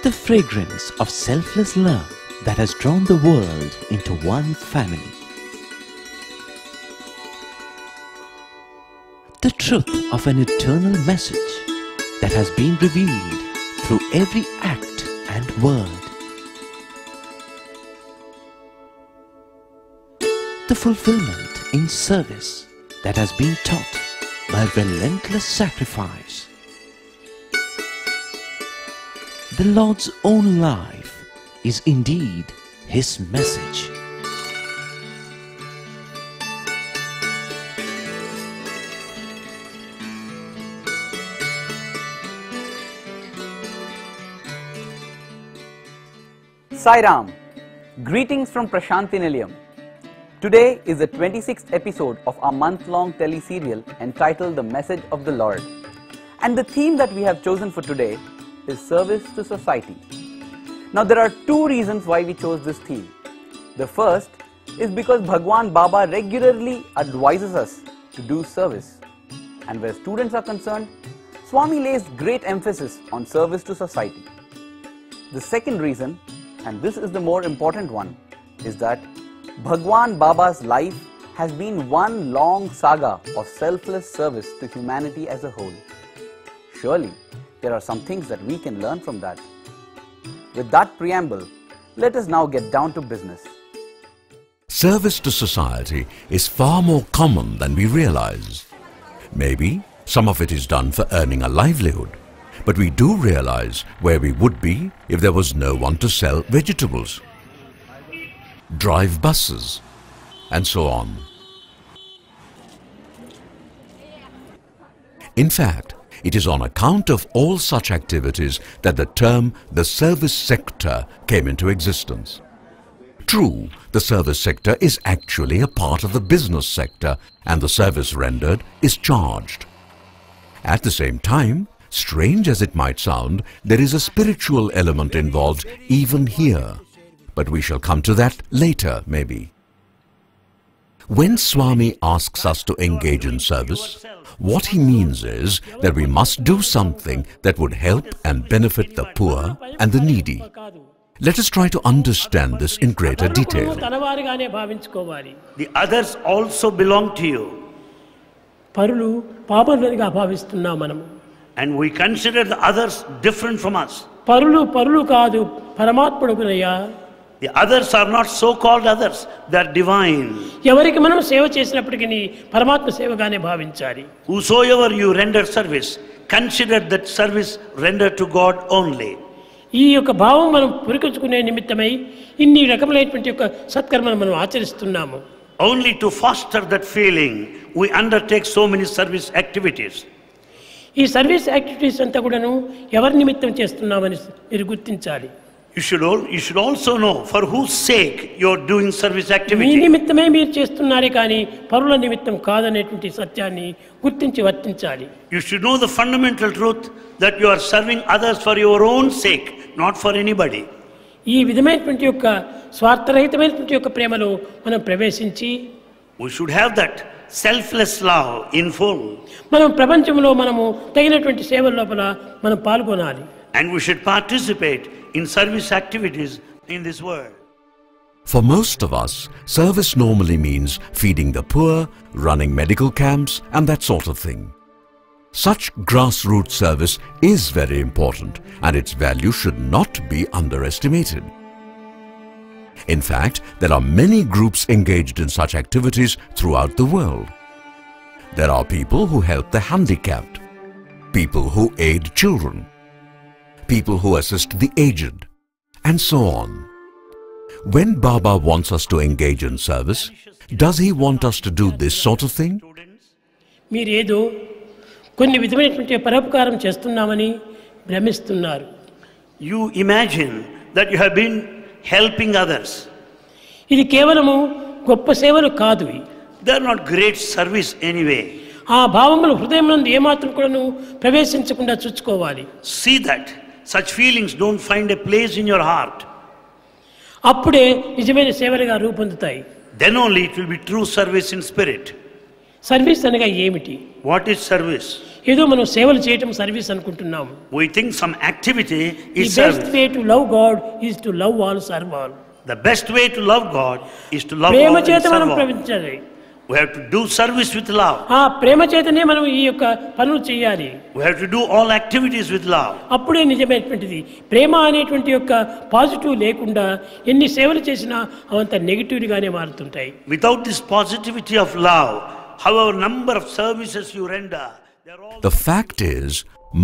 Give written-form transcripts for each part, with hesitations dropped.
The fragrance of selfless love that has drawn the world into one family. The truth of an eternal message that has been revealed through every act and word. The fulfillment in service that has been taught by relentless sacrifice. The Lord's own life is indeed His message. Sai Ram, greetings from Prashanti Nilayam. Today is the 26th episode of our month-long tele-serial entitled The Message of the Lord. And the theme that we have chosen for today is service to society. Now there are two reasons why we chose this theme. The first is because Bhagwan Baba regularly advises us to do service. And where students are concerned, Swami lays great emphasis on service to society. The second reason, and this is the more important one, is that Bhagwan Baba's life has been one long saga of selfless service to humanity as a whole. Surely, there are some things that we can learn from that. With that preamble, let us now get down to business. Service to society is far more common than we realize. Maybe some of it is done for earning a livelihood, but we do realize where we would be if there was no one to sell vegetables, drive buses, and so on. In fact, it is on account of all such activities that the term the service sector came into existence. True, the service sector is actually a part of the business sector and the service rendered is charged. At the same time, strange as it might sound, there is a spiritual element involved even here. But we shall come to that later, maybe. When Swami asks us to engage in service, what he means is that we must do something that would help and benefit the poor and the needy. Let us try to understand this in greater detail. The others also belong to you. And we consider the others different from us. The others are not so-called others, they are divine. Whosoever you render service, consider that service rendered to God only. Only to foster that feeling, we undertake so many service activities. ఈ service activities అంతా కూడాను ఎవరి నిమిత్తం చేస్తున్నామని మీరు గుర్తించాలి. You should also know for whose sake you are doing service activity. మీ నిమిత్తమే మీరు చేస్తున్నారే కానీ పరుల నిమిత్తం కాదనేటువంటి సత్యాన్ని గుర్తించి వర్తించాలి. You should know the fundamental truth that you are serving others for your own sake, not for anybody. ఈ విధమైనటువంటి యొక్క స్వార్థరహితమైనటువంటి యొక్క ప్రేమలో మనం ప్రవేశించి we should have that selfless love in full. మనం ప్రపంచంలో మనము తగినటువంటి సేవల లోపల మనం పాల్గొనాలి. And we should participate in service activities in this world. For most of us, service normally means feeding the poor, running medical camps, and that sort of thing. Such grassroots service is very important, and its value should not be underestimated. In fact, there are many groups engaged in such activities throughout the world. There are people who help the handicapped, people who aid children, people who assist the aged, and so on. When Baba wants us to engage in service, does he want us to do this sort of thing? మీరేదో కొన్ని విధమైనటువంటి పరోపకారం చేస్తున్నామని భ్రమిస్తున్నారు. You imagine that you have been helping others. ఇది కేవలము గొప్ప సేవలు కాదు. They are not great service anyway. ఆ భావములు హృదయంలో ఏమాత్రం కూడాను ప్రవేశించకుండా చూసుకోవాలి. See that such feelings don't find a place in your heart. అప్పుడే నిజమైన సేవలుగా రూపొందుతాయి. Then only it will be true service in spirit. Service అనగా ఏమిటి? What is service? ఏదో మనం సేవలు చేయటం సర్వీస్ అనుకుంటున్నాం. We think some activity The is best service. way to love God is to love all, serve all. The best way to love God is to love all Prema and చేత మనం serve all. ప్రవర్తించాలి. We have to do service with love. ఆ ప్రేమ చేతనే మనం ఈ యొక్క పనులు చేయాలి. We have to do all activities with love. అప్పుడే నిజమైనటువంటిది. ప్రేమ అనేటువంటి యొక్క పాజిటివ్ లేకుండా ఎన్ని సేవలు చేసినా అవంత నెగిటివ్గానే మారుతుంటాయి. Without this positivity of love, however number of services you render, they're all... The fact is,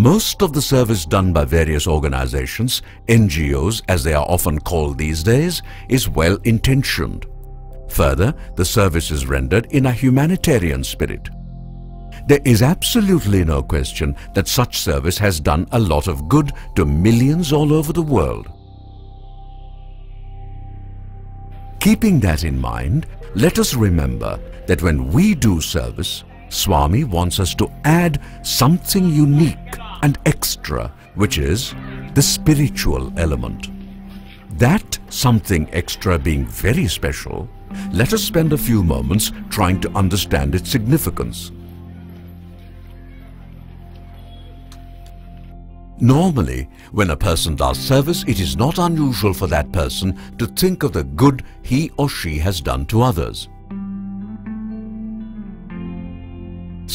most of the service done by various organizations, NGOs as they are often called these days, is well intentioned. Further, the service is rendered in a humanitarian spirit. There is absolutely no question that such service has done a lot of good to millions all over the world. Keeping that in mind, let us remember that when we do service, Swami wants us to add something unique and extra, which is the spiritual element. That something extra being very special, let us spend a few moments trying to understand its significance. Normally, when a person does service, it is not unusual for that person to think of the good he or she has done to others.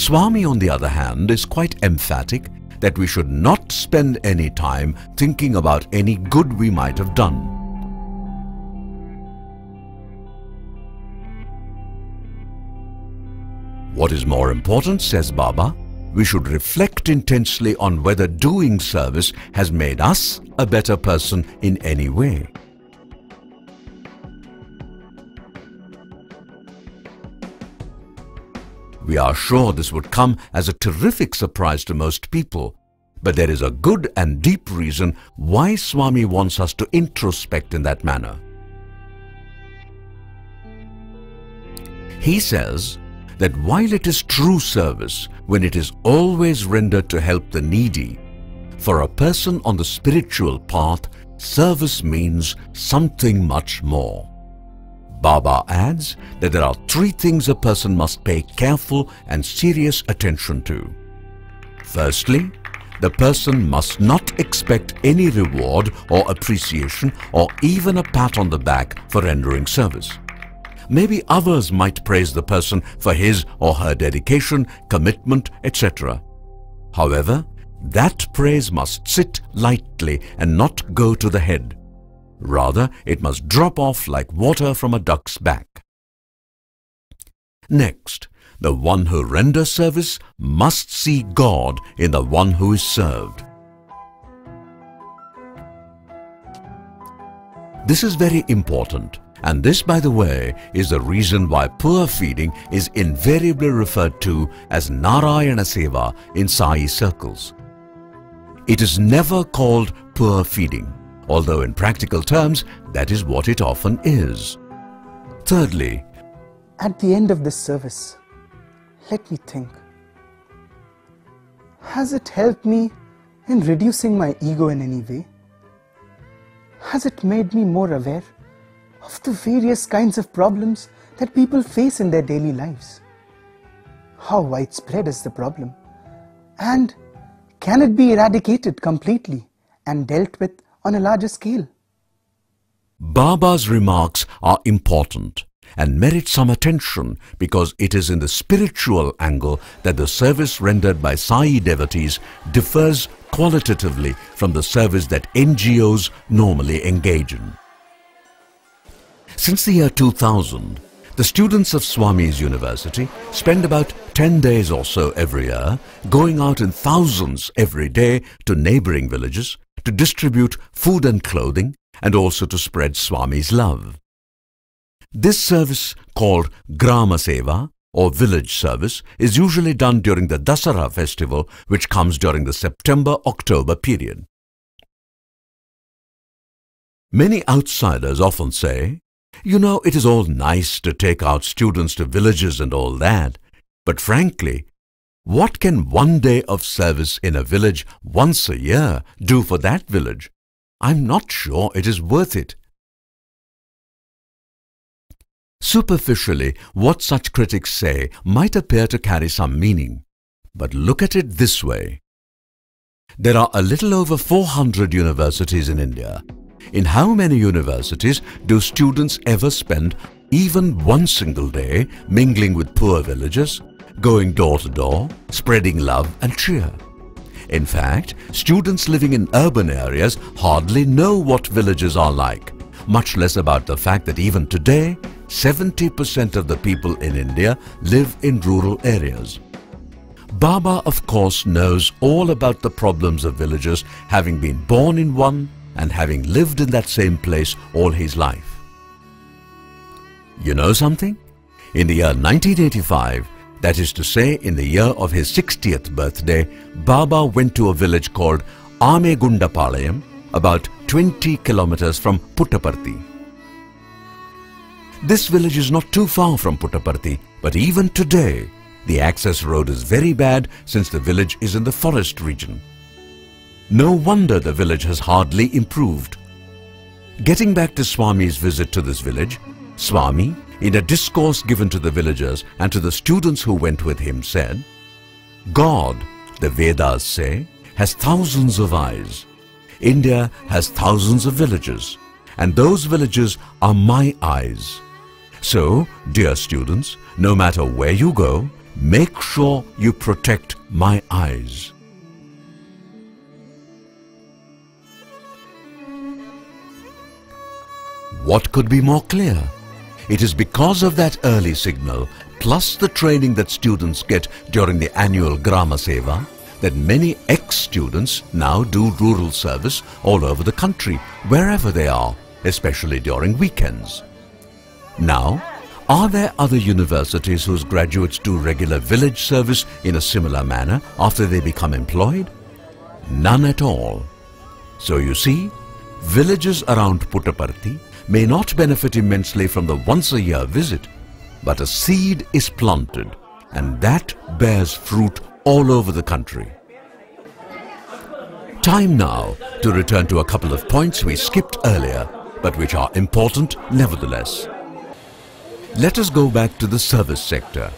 Swami, on the other hand, is quite emphatic that we should not spend any time thinking about any good we might have done. What is more important, says Baba, we should reflect intensely on whether doing service has made us a better person in any way. We are sure this would come as a terrific surprise to most people, but there is a good and deep reason why Swami wants us to introspect in that manner. He says that while it is true service when it is always rendered to help the needy, for a person on the spiritual path, service means something much more. Baba adds that there are three things a person must pay careful and serious attention to. Firstly, the person must not expect any reward or appreciation or even a pat on the back for rendering service. Maybe others might praise the person for his or her dedication, commitment, etc. However, that praise must sit lightly and not go to the head. Rather, it must drop off like water from a duck's back. Next, the one who renders service must see God in the one who is served. This is very important, and this, by the way, is the reason why poor feeding is invariably referred to as Narayana Seva in Sai circles. It is never called poor feeding, although in practical terms that is what it often is. Thirdly, at the end of this service, let me think. Has it helped me in reducing my ego in any way? Has it made me more aware of the various kinds of problems that people face in their daily lives? How widespread is the problem? And can it be eradicated completely and dealt with on a larger scale? Baba's remarks are important and merit some attention because it is in the spiritual angle that the service rendered by Sai devotees differs qualitatively from the service that NGOs normally engage in. Since the year 2000, the students of Swami's University spend about 10 days or so every year going out in thousands every day to neighboring villages to distribute food and clothing and also to spread Swami's love. This service, called Grama Seva or village service, is usually done during the Dasara festival, which comes during the September-October period. Many outsiders often say, "You know, it is all nice to take out students to villages and all that, but frankly, what can one day of service in a village once a year do for that village? I'm not sure it is worth it." Superficially, what such critics say might appear to carry some meaning. But look at it this way. There are a little over 400 universities in India. In how many universities do students ever spend even one single day mingling with poor villagers, going door to door, spreading love and cheer? In fact, students living in urban areas hardly know what villages are like, much less about the fact that even today, 70% of the people in India live in rural areas. Baba, of course, knows all about the problems of villagers, having been born in one and having lived in that same place all his life. You know something? In the year 1985, that is to say in the year of his 60th birthday, Baba went to a village called Amegundapalayam, about 20 kilometers from Puttaparthi. This village is not too far from Puttaparthi, but even today, the access road is very bad since the village is in the forest region. No wonder the village has hardly improved. Getting back to Swami's visit to this village, Swami, in a discourse given to the villagers and to the students who went with him, said, "God, the Vedas say, has thousands of eyes. India has thousands of villages, and those villages are my eyes. So, dear students, no matter where you go, make sure you protect my eyes." What could be more clear? It is because of that early signal, plus the training that students get during the annual Grama Seva, that many ex-students now do rural service all over the country, wherever they are, especially during weekends. Now, are there other universities whose graduates do regular village service in a similar manner after they become employed? None at all. So you see, villages around Puttaparthi may not benefit immensely from the once-a-year visit, but a seed is planted, and that bears fruit all over the country. Time now to return to a couple of points we skipped earlier, but which are important nevertheless. Let us go back to the service sector.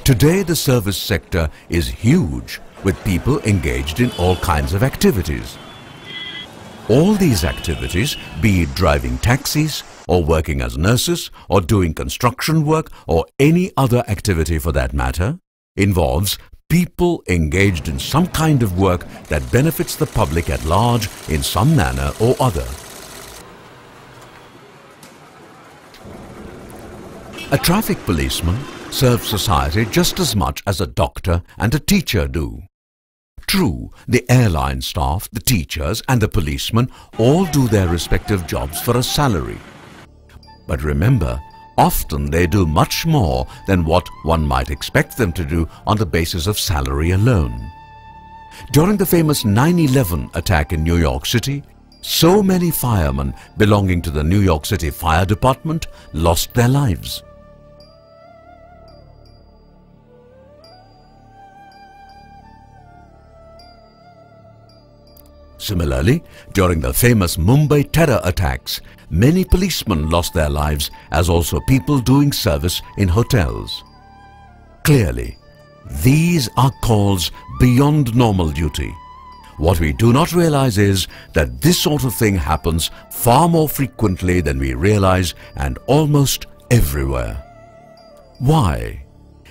Today the service sector is huge, with people engaged in all kinds of activities. All these activities, be it driving taxis, or working as nurses, or doing construction work, or any other activity for that matter, involves people engaged in some kind of work that benefits the public at large in some manner or other. A traffic policeman serves society just as much as a doctor and a teacher do. True, the airline staff, the teachers and the policemen all do their respective jobs for a salary. But remember, often they do much more than what one might expect them to do on the basis of salary alone. During the famous 9/11 attack in New York City, so many firemen belonging to the New York City Fire Department lost their lives. Similarly, during the famous Mumbai terror attacks, many policemen lost their lives, as also people doing service in hotels. Clearly, these are calls beyond normal duty. What we do not realize is that this sort of thing happens far more frequently than we realize and almost everywhere. Why?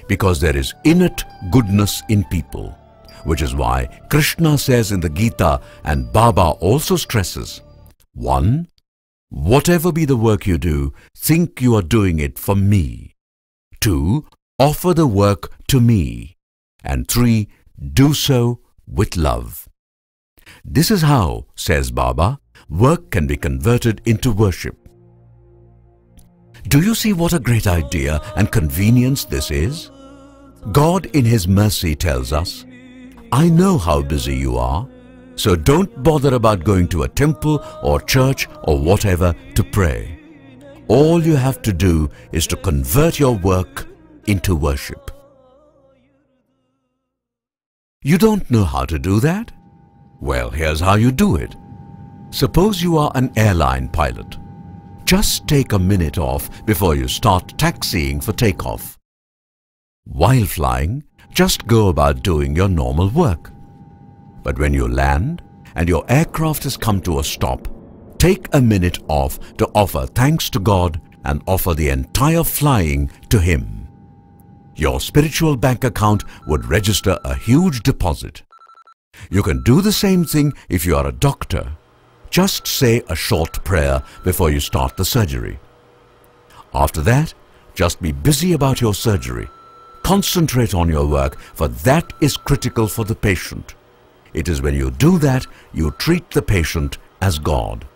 Because there is innate goodness in people. Which is why Krishna says in the Gita, and Baba also stresses, 1. Whatever be the work you do, think you are doing it for me. 2. Offer the work to me. And 3. Do so with love. This is how, says Baba, work can be converted into worship. Do you see what a great idea and convenience this is? God in His mercy tells us, I know how busy you are, so don't bother about going to a temple or church or whatever to pray. All you have to do is to convert your work into worship. You don't know how to do that? Well, here's how you do it. Suppose you are an airline pilot. just take a minute off before you start taxiing for takeoff. While flying, just go about doing your normal work. But when you land and your aircraft has come to a stop, take a minute off to offer thanks to God and offer the entire flying to Him. Your spiritual bank account would register a huge deposit. You can do the same thing if you are a doctor. Just say a short prayer before you start the surgery. After that, just be busy about your surgery. Concentrate on your work, for that is critical for the patient. It is when you do that, you treat the patient as God.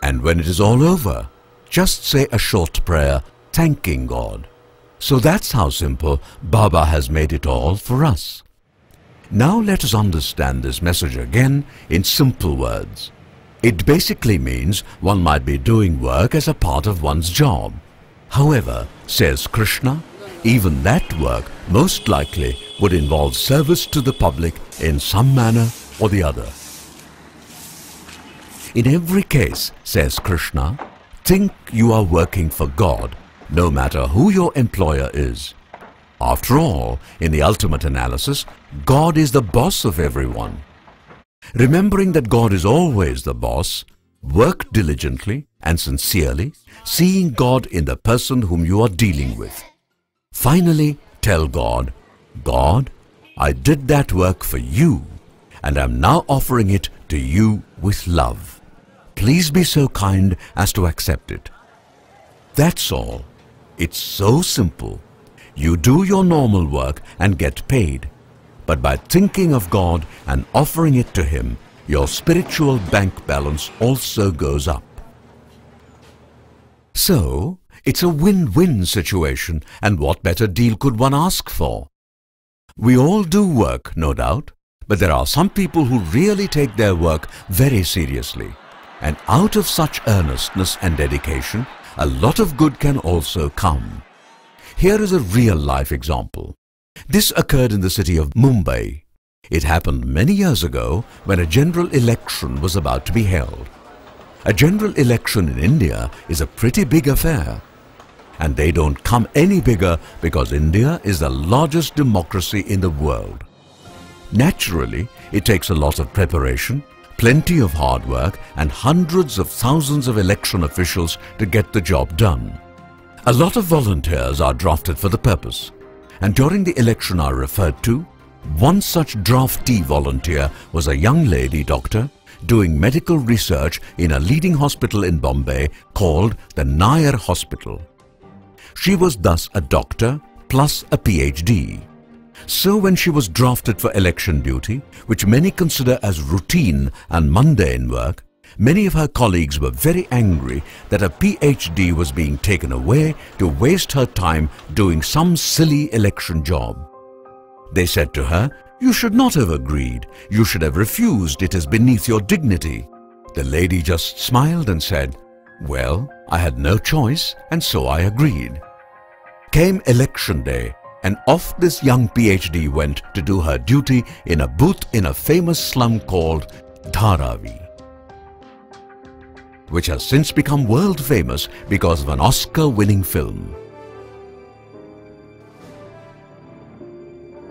And when it is all over, just say a short prayer thanking God. So that's how simple Baba has made it all for us. Now let us understand this message again in simple words. It basically means one might be doing work as a part of one's job. However, says Krishna, even that work most likely would involve service to the public in some manner or the other. In every case, says Krishna, think you are working for God, no matter who your employer is. After all, in the ultimate analysis, God is the boss of everyone. Remembering that God is always the boss, work diligently and sincerely, seeing God in the person whom you are dealing with. Finally, tell God, God, I did that work for you, and am now offering it to you with love. Please be so kind as to accept it. That's all. It's so simple. You do your normal work and get paid. But by thinking of God and offering it to Him, your spiritual bank balance also goes up. So, it's a win-win situation, and what better deal could one ask for? We all do work, no doubt, but there are some people who really take their work very seriously. And out of such earnestness and dedication, a lot of good can also come. Here is a real-life example. This occurred in the city of Mumbai. It happened many years ago when a general election was about to be held. A general election in India is a pretty big affair. And they don't come any bigger because India is the largest democracy in the world. Naturally, it takes a lot of preparation, plenty of hard work, and hundreds of thousands of election officials to get the job done. A lot of volunteers are drafted for the purpose, and during the election I referred to, one such draftee volunteer was a young lady doctor doing medical research in a leading hospital in Bombay called the Nair Hospital. She was thus a doctor plus a PhD. So when she was drafted for election duty, which many consider as routine and mundane work, many of her colleagues were very angry that a PhD was being taken away to waste her time doing some silly election job. They said to her, "You should not have agreed. You should have refused. It is beneath your dignity." The lady just smiled and said, "Well, I had no choice, and so I agreed." Came election day, and off this young PhD went to do her duty in a booth in a famous slum called Dharavi, which has since become world famous because of an Oscar-winning film.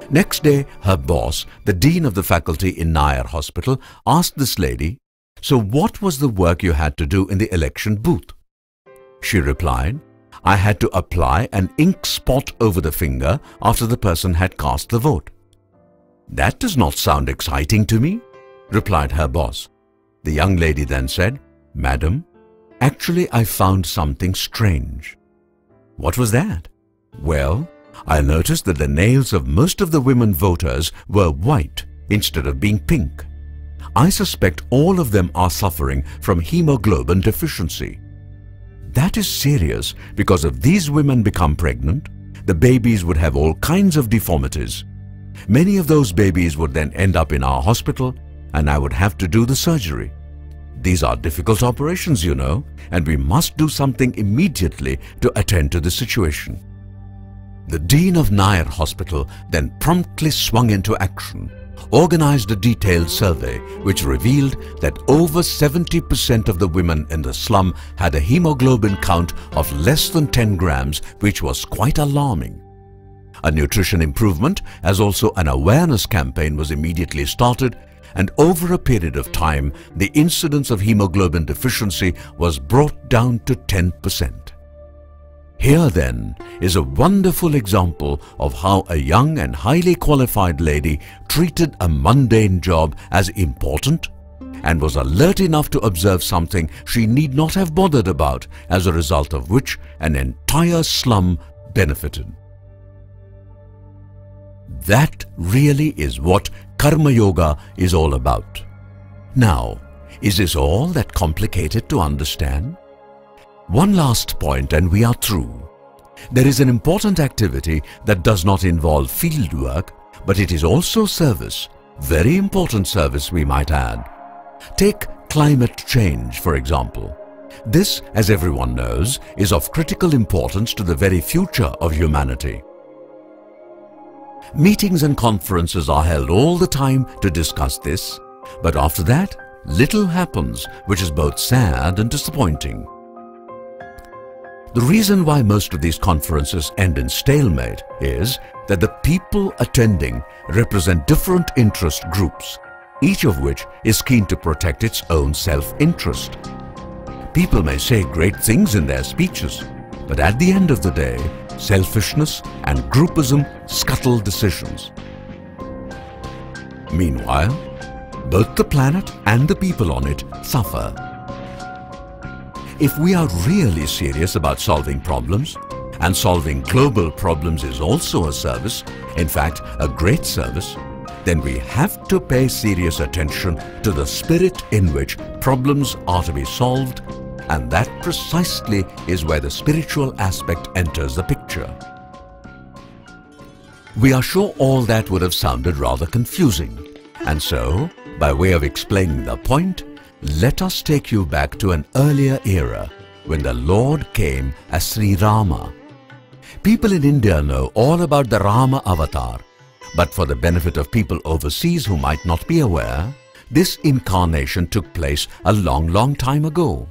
Next day, her boss, the dean of the faculty in Nair Hospital, asked this lady, "So what was the work you had to do in the election booth?" She replied, "I had to apply an ink spot over the finger after the person had cast the vote." "That does not sound exciting to me," replied her boss. The young lady then said, "Madam, actually I found something strange." "What was that?" "Well, I noticed that the nails of most of the women voters were white instead of being pink. I suspect all of them are suffering from hemoglobin deficiency. That is serious because if these women become pregnant, the babies would have all kinds of deformities. Many of those babies would then end up in our hospital and I would have to do the surgery. These are difficult operations, you know, and we must do something immediately to attend to the situation." The dean of Nair Hospital then promptly swung into action. organized a detailed survey which revealed that over 70% of the women in the slum had a hemoglobin count of less than 10 grams, which was quite alarming. A nutrition improvement as also an awareness campaign was immediately started, and over a period of time, the incidence of hemoglobin deficiency was brought down to 10%. Here then is a wonderful example of how a young and highly qualified lady treated a mundane job as important and was alert enough to observe something she need not have bothered about, as a result of which an entire slum benefited. That really is what Karma Yoga is all about. Now, is this all that complicated to understand? One last point and we are through. There is an important activity that does not involve field work, but it is also service. Very important service, we might add. Take climate change, for example. This, as everyone knows, is of critical importance to the very future of humanity. Meetings and conferences are held all the time to discuss this, but after that, little happens, which is both sad and disappointing. The reason why most of these conferences end in stalemate is that the people attending represent different interest groups, each of which is keen to protect its own self-interest. People may say great things in their speeches, but at the end of the day, selfishness and groupism scuttle decisions. Meanwhile, both the planet and the people on it suffer. If we are really serious about solving problems, and solving global problems is also a service, in fact a great service, then we have to pay serious attention to the spirit in which problems are to be solved, and that precisely is where the spiritual aspect enters the picture. We are sure all that would have sounded rather confusing, and so, by way of explaining the point, let us take you back to an earlier era when the Lord came as Sri Rama. People in India know all about the Rama avatar, but for the benefit of people overseas who might not be aware, this incarnation took place a long time ago.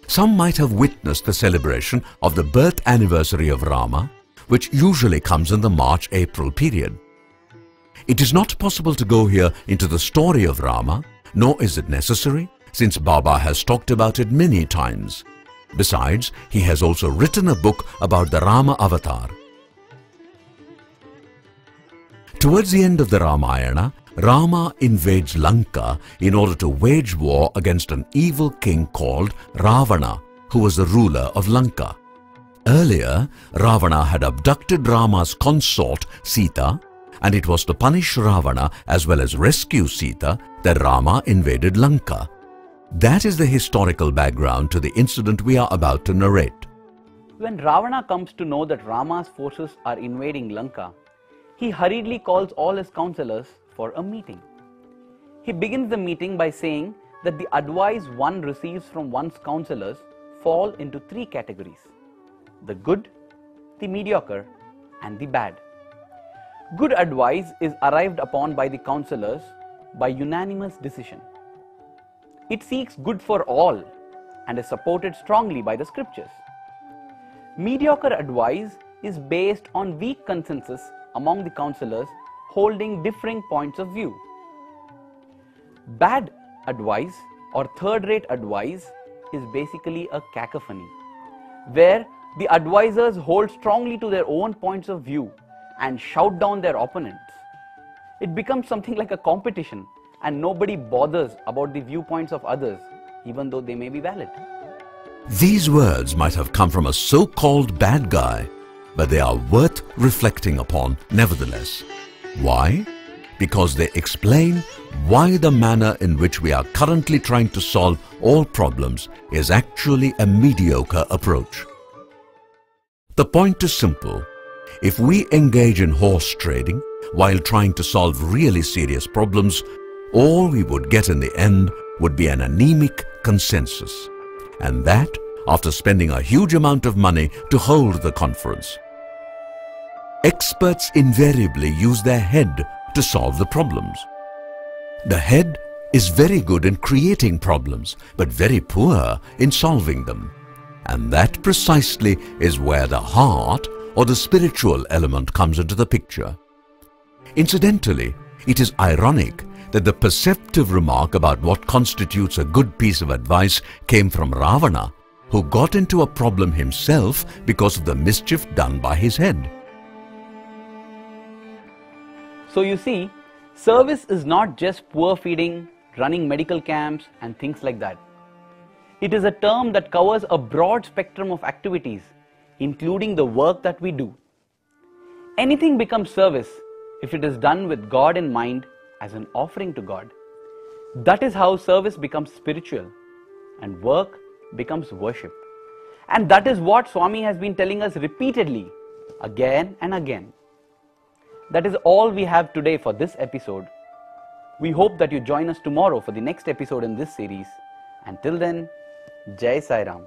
Some might have witnessed the celebration of the birth anniversary of Rama, which usually comes in the March-April period. It is not possible to go here into the story of Rama, nor is it necessary, since Baba has talked about it many times. Besides, he has also written a book about the Rama avatar. Towards the end of the Ramayana, Rama invades Lanka in order to wage war against an evil king called Ravana, who was the ruler of Lanka. Earlier, Ravana had abducted Rama's consort Sita, and it was to punish Ravana as well as rescue Sita that Rama invaded Lanka. That is the historical background to the incident we are about to narrate. When Ravana comes to know that Rama's forces are invading Lanka, he hurriedly calls all his counselors for a meeting. He begins the meeting by saying that the advice one receives from one's counselors fall into three categories: the good, the mediocre, and the bad. Good advice is arrived upon by the counselors by unanimous decision. It seeks good for all and is supported strongly by the scriptures. Mediocre advice is based on weak consensus among the counselors holding differing points of view. Bad advice or third-rate advice is basically a cacophony, where the advisors hold strongly to their own points of view and shout down their opponents. It becomes something like a competition, and nobody bothers about the viewpoints of others, even though they may be valid. These words might have come from a so-called bad guy, but they are worth reflecting upon nevertheless. Why? Because they explain why the manner in which we are currently trying to solve all problems is actually a mediocre approach. The point is simple. If we engage in horse trading while trying to solve really serious problems, all we would get in the end would be an anemic consensus. And that after spending a huge amount of money to hold the conference. Experts invariably use their head to solve the problems. The head is very good in creating problems, but very poor in solving them. And that precisely is where the heart or the spiritual element comes into the picture. Incidentally, it is ironic that the perceptive remark about what constitutes a good piece of advice came from Ravana, who got into a problem himself because of the mischief done by his head. So you see, service is not just poor feeding, running medical camps and things like that. It is a term that covers a broad spectrum of activities, including the work that we do. Anything becomes service if it is done with God in mind as an offering to God. That is how service becomes spiritual and work becomes worship. And that is what Swami has been telling us repeatedly, again and again. That is all we have today for this episode. We hope that you join us tomorrow for the next episode in this series. Until then, Jai Sai Ram.